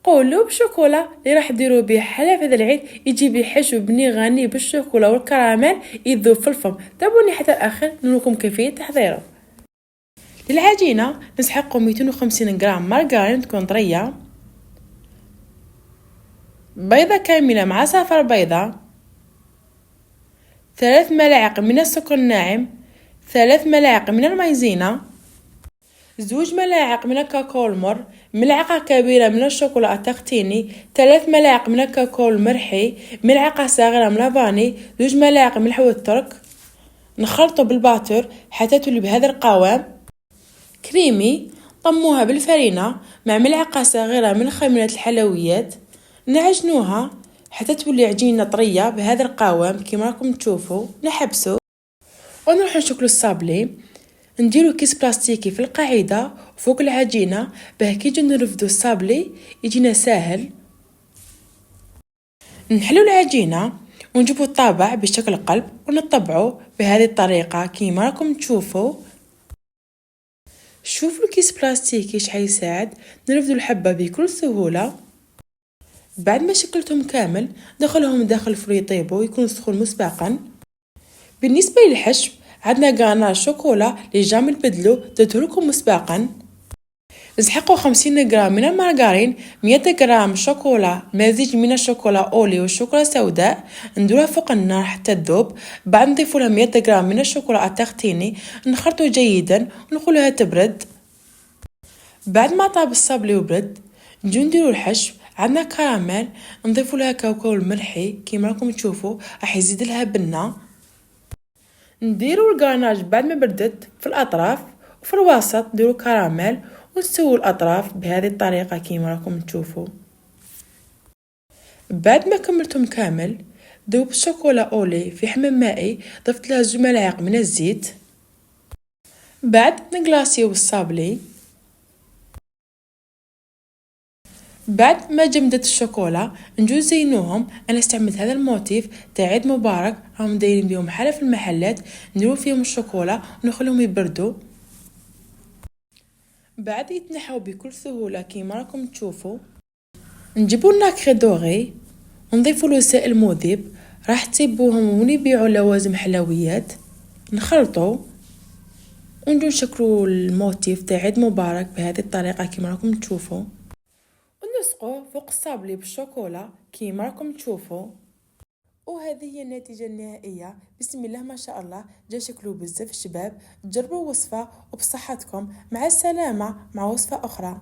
قولوا بشوكولا اللي راح ديروا به حلا في هذا العيد يجي بحشو بني غني بالشوكولا والكراميل يذوب في الفم. تابعوني حتى الاخر نوريكم كيفيه تحضيره. للعجينه نسحقوا 250 غرام مارغرين تكون طريه، بيضه كامله مع صفر بيضه، 3 ملاعق من السكر الناعم، 3 ملاعق من المايزينا، 2 ملاعق من الكاكاو المر، ملعقة كبيرة من الشوكولا التختيني، 3 ملاعق من الكاكاو المرحي، ملعقة صغيرة من الفاني، 2 ملاعق من الحلوى الترك. نخلطه بالباتر حتى تولي بهذا القوام كريمي. طموها بالفرينة مع ملعقة صغيرة من خميرة الحلويات، نعجنوها حتى تولي عجينة طرية بهذا القوام كما راكم تشوفوا. نحبسو ونروح نشكلو الصابلي. نديرو كيس بلاستيكي في القاعدة فوق العجينة باه كي نجي نرفدو الصابلي يجينا ساهل. نحلو العجينة ونجيبو الطابع بشكل قلب ونطبعو بهذه الطريقة كيما راكم تشوفوا. شوفوا الكيس بلاستيكي شحال يساعد نرفدو الحبة بكل سهولة. بعد ما شكلتهم كامل دخلهم داخل الفرن يطيبوا يكون سخون مسبقا. بالنسبة للحشو عندنا غاناش شوكولا اللي جا من البدلو درتو لكم مسبقا. نسحقوا 50 غرام من المارغرين، 100 غرام شوكولا مزيج من الشوكولا اولي والشوكولا السوداء، نديروها فوق النار حتى تذوب. بعد نضيف لها 100 غرام من الشوكولا التختيني، نخلطو جيدا ونخلوها تبرد. بعد ما طاب الصابلي وبرد نجيو نديرو الحشو. عندنا كراميل نضيفو لها كاكاو الملحي كيما راكم تشوفوا راح يزيد لها بنه. نديرو الغاناج بعد ما بردت في الاطراف وفي الوسط نديرو كراميل ونسوي الاطراف بهذه الطريقه كيما راكم تشوفوا. بعد ما كملتهم كامل ذوب الشوكولا اولي في حمام مائي، ضفت لها 2 ملاعق من الزيت. بعد نغلاسيو الصابلي. بعد ما جمدت الشوكولا نجو زينوهم. انا استعملت هذا الموتيف تاع عيد مبارك راهم دايرين بهم حلا في المحلات، نديرو فيهم الشوكولا ونخليهم يبردوا. بعد يتنحوا بكل سهوله كيما راكم تشوفوا. نجيبو الناكري دوغي ونضيفوا له سائل مذيب، راح تسيبوهم ونبيعوا لوازم حلويات. نخلطوا ونجو نشكلوا الموتيف تاع عيد مبارك بهذه الطريقه كيما راكم تشوفوا، ونلصقوه فوق الصابلي بالشوكولا كيما راكم تشوفوا. وهذه هي النتيجة النهائية. بسم الله ما شاء الله، جا شكله بزاف شباب. جربوا وصفة وبصحتكم. مع السلامة مع وصفة أخرى.